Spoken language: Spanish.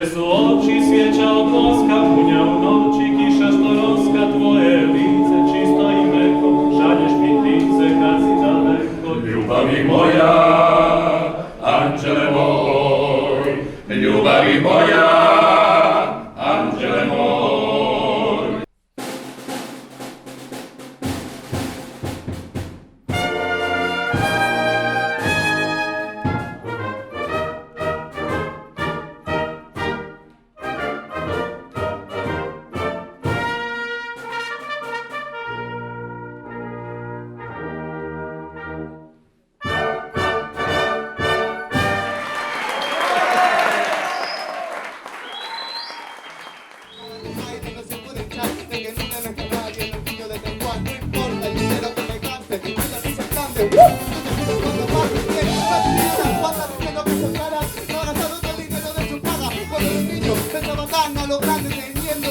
Su oči svjeća od voska, punja u noći, kiša što roska, tvoje lice čisto i meko, šalješ mi ptice kad si daleko. Ljubavi moja, anđele moj, ljubavi moja, anđele moj. Lo grande teniendo,